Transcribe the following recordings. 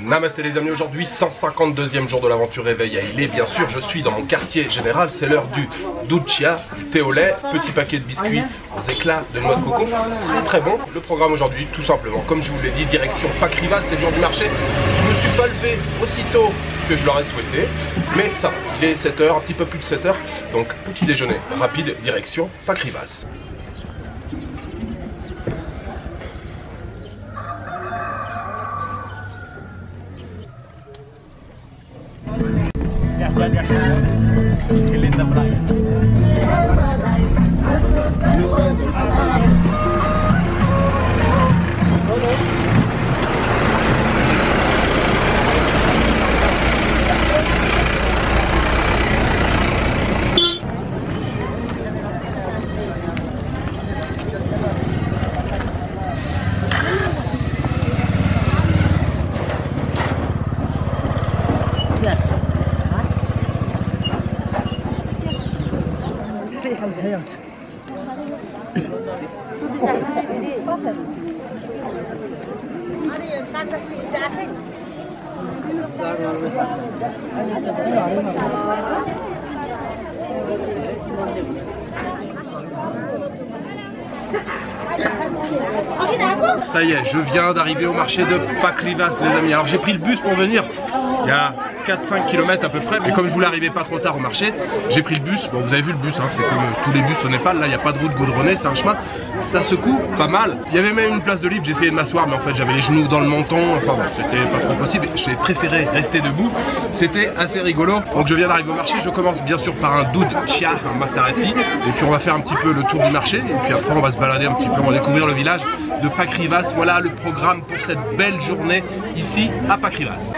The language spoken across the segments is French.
Namasté les amis, aujourd'hui 152e jour de l'aventure réveil à Ilé. Bien sûr, je suis dans mon quartier général, c'est l'heure du Duccia, du thé au lait, petit paquet de biscuits aux éclats de noix de coco. Très très bon. Le programme aujourd'hui, tout simplement, comme je vous l'ai dit, direction Pâques-Rivas, c'est le jour du marché. Je ne me suis pas levé aussitôt que je l'aurais souhaité, mais ça va, il est 7h, un petit peu plus de 7h, donc petit déjeuner rapide, direction Pâques-Rivas. Ça y est, je viens d'arriver au marché de Pâques-Rivas les amis. Alors j'ai pris le bus pour venir il y a 4-5 km à peu près, mais comme je voulais arriver pas trop tard au marché, j'ai pris le bus. Bon, vous avez vu le bus, hein, c'est comme tous les bus au Népal, là il n'y a pas de route goudronnée, c'est un chemin, ça secoue pas mal. Il y avait même une place de libre, j'ai essayé de m'asseoir, mais en fait j'avais les genoux dans le menton, enfin bon, c'était pas trop possible, j'ai préféré rester debout, c'était assez rigolo. Donc je viens d'arriver au marché, je commence bien sûr par un Duccia, un Maserati, et puis on va faire un petit peu le tour du marché, et puis après on va se balader un petit peu, on va découvrir le village de Pâques-Rivas. Voilà le programme pour cette belle journée ici à Pâques-Rivas.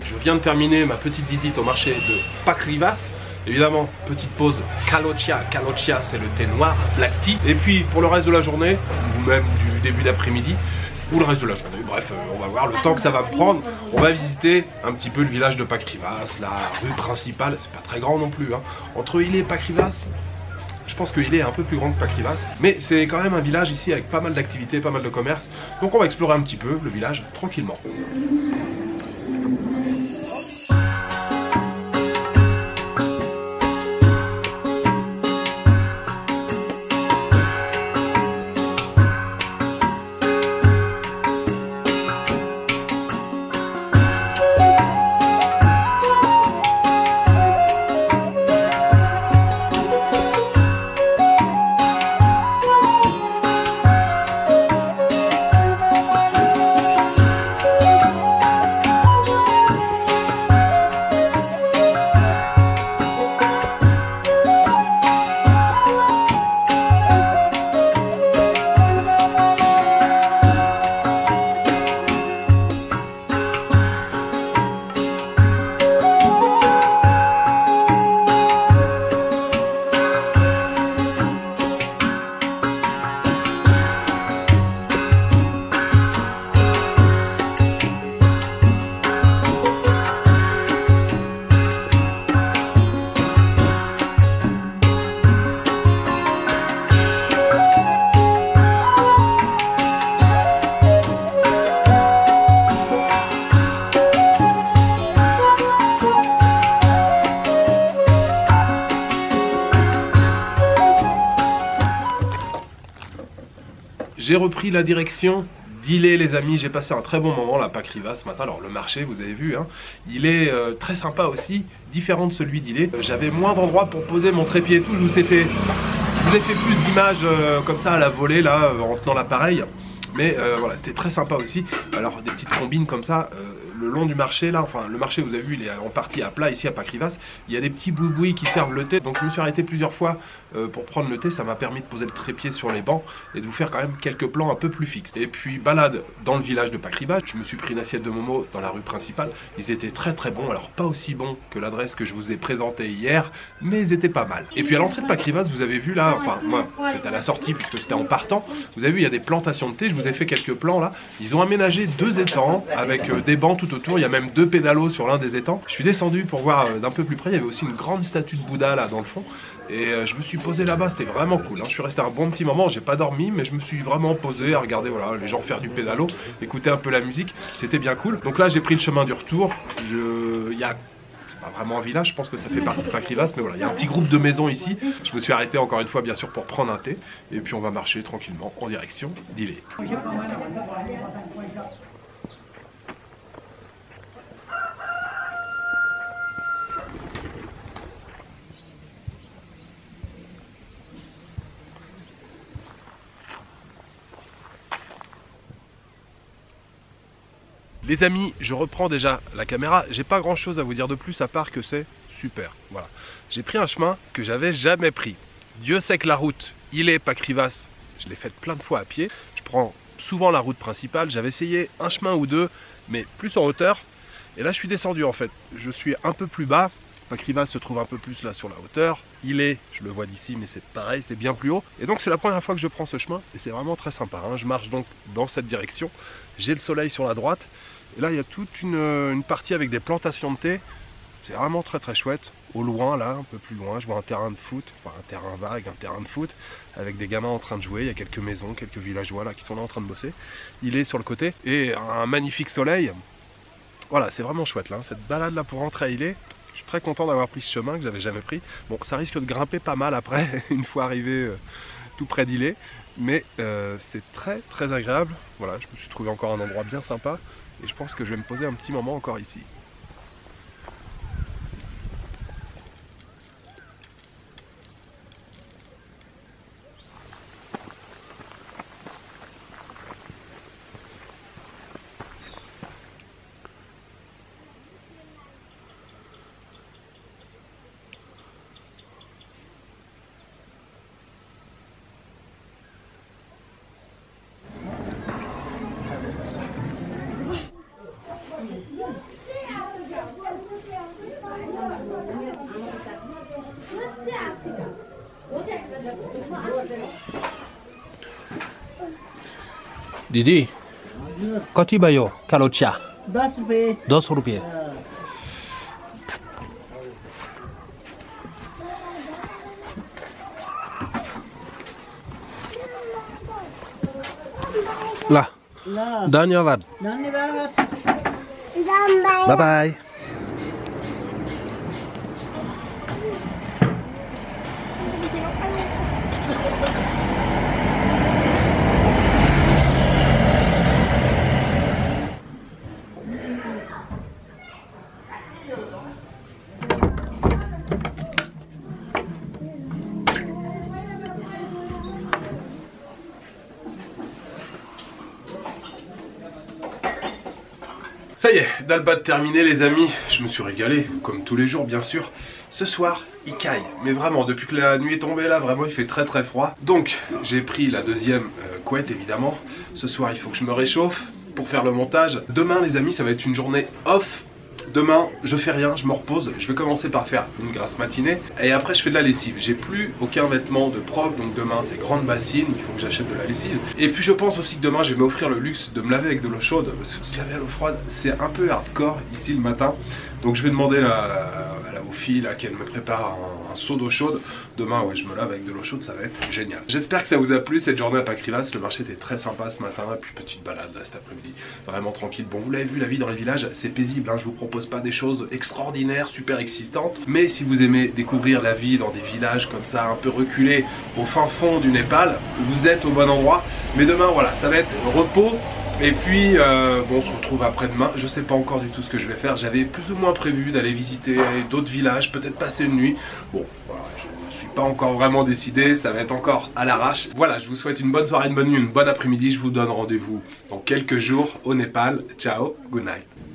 Je viens de terminer ma petite visite au marché de Pâques-Rivas. Évidemment, petite pause Caloccia. Caloccia, c'est le thé noir, black tea. Et puis, pour le reste de la journée, ou même du début d'après-midi, ou le reste de la journée, bref, on va voir le temps que ça va me prendre. On va visiter un petit peu le village de Pâques-Rivas, la rue principale, c'est pas très grand non plus, hein. Entre Ilé et Pâques-Rivas, je pense que Ilé est un peu plus grand que Pâques-Rivas, mais c'est quand même un village ici avec pas mal d'activités, pas mal de commerces. Donc on va explorer un petit peu le village tranquillement. J'ai repris la direction d'Illé, les amis. J'ai passé un très bon moment là, Pakriva ce matin. Alors le marché, vous avez vu, hein, il est très sympa aussi, différent de celui d'Illé. J'avais moins d'endroits pour poser mon trépied et tout. Je vous ai fait plus d'images comme ça à la volée là, en tenant l'appareil. Mais voilà, c'était très sympa aussi. Alors des petites combines comme ça, le long du marché là, enfin le marché vous avez vu il est en partie à plat ici à Pakrivas. Il y a des petits boui-boui qui servent le thé. Donc je me suis arrêté plusieurs fois pour prendre le thé. Ça m'a permis de poser le trépied sur les bancs et de vous faire quand même quelques plans un peu plus fixes. Et puis balade dans le village de Pakrivas. Je me suis pris une assiette de momo dans la rue principale. Ils étaient très très bons. Alors pas aussi bons que l'adresse que je vous ai présentée hier, mais ils étaient pas mal. Et puis à l'entrée de Pakrivas, vous avez vu là, enfin moi c'était à la sortie puisque c'était en partant. Vous avez vu il y a des plantations de thé. Je vous ai fait quelques plans là. Ils ont aménagé 2 étangs avec des bancs tout autour. Il y a même 2 pédalos sur l'un des étangs. Je suis descendu pour voir d'un peu plus près. Il y avait aussi une grande statue de Bouddha là dans le fond. Et je me suis posé là-bas, c'était vraiment cool, hein. Je suis resté un bon petit moment, j'ai pas dormi, mais je me suis vraiment posé à regarder voilà, les gens faire du pédalo, écouter un peu la musique, c'était bien cool. Donc là j'ai pris le chemin du retour, c'est pas vraiment un village, je pense que ça fait partie de Pakrivas, mais voilà, il y a un petit groupe de maisons ici. Je me suis arrêté encore une fois bien sûr pour prendre un thé, et puis on va marcher tranquillement en direction d'Illé. Les amis, je reprends déjà la caméra. J'ai pas grand chose à vous dire de plus à part que c'est super. Voilà. J'ai pris un chemin que j'avais jamais pris. Dieu sait que la route, Illé Pakrivas, je l'ai faite plein de fois à pied. Je prends souvent la route principale. J'avais essayé un chemin ou deux, mais plus en hauteur. Et là, je suis descendu en fait. Je suis un peu plus bas. Pakrivas se trouve un peu plus là sur la hauteur. Illé, je le vois d'ici, mais c'est pareil, c'est bien plus haut. Et donc c'est la première fois que je prends ce chemin et c'est vraiment très sympa, hein. Je marche donc dans cette direction. J'ai le soleil sur la droite. Et là, il y a toute une partie avec des plantations de thé. C'est vraiment très très chouette. Au loin, là, un peu plus loin, je vois un terrain de foot, enfin un terrain vague, un terrain de foot, avec des gamins en train de jouer. Il y a quelques maisons, quelques villageois là qui sont là en train de bosser. Il est sur le côté et un magnifique soleil. Voilà, c'est vraiment chouette là. Cette balade là pour rentrer à Illé. Je suis très content d'avoir pris ce chemin que j'avais jamais pris. Bon, ça risque de grimper pas mal après, une fois arrivé tout près d'Illé. Mais c'est très très agréable. Voilà, je me suis trouvé encore un endroit bien sympa. Et je pense que je vais me poser un petit moment encore ici. दीदी कति भयो कालो चिया 10 रुपये 10 रुपियाँ ल धन्यवाद धन्यवाद bye bye Ça y est, Dalbat terminé les amis, je me suis régalé, comme tous les jours bien sûr. Ce soir, il caille, mais vraiment, depuis que la nuit est tombée là, vraiment il fait très très froid. Donc, j'ai pris la deuxième couette évidemment. Ce soir, il faut que je me réchauffe pour faire le montage. Demain les amis, ça va être une journée off. Demain, je fais rien, je me repose. Je vais commencer par faire une grasse matinée et après je fais de la lessive. J'ai plus aucun vêtement de propre, donc demain c'est grande bassine, il faut que j'achète de la lessive. Et puis je pense aussi que demain je vais m'offrir le luxe de me laver avec de l'eau chaude, parce que se laver à l'eau froide c'est un peu hardcore ici le matin. Donc je vais demander aux filles là qu'elles me préparent un seau d'eau chaude. Demain, ouais, je me lave avec de l'eau chaude, ça va être génial. J'espère que ça vous a plu cette journée à Pakrilas. Le marché était très sympa ce matin, et puis petite balade là cet après-midi, vraiment tranquille. Bon, vous l'avez vu, la vie dans les villages, c'est paisible, hein. Je vous propose pas des choses extraordinaires, super excitantes, mais si vous aimez découvrir la vie dans des villages comme ça, un peu reculés, au fin fond du Népal, vous êtes au bon endroit. Mais demain, voilà, ça va être repos. Et puis, bon, on se retrouve après-demain. Je sais pas encore du tout ce que je vais faire. J'avais plus ou moins prévu d'aller visiter d'autres villages, peut-être passer une nuit. Bon, voilà, je suis pas encore vraiment décidé. Ça va être encore à l'arrache. Voilà, je vous souhaite une bonne soirée, une bonne nuit, une bonne après-midi. Je vous donne rendez-vous dans quelques jours au Népal. Ciao, good night.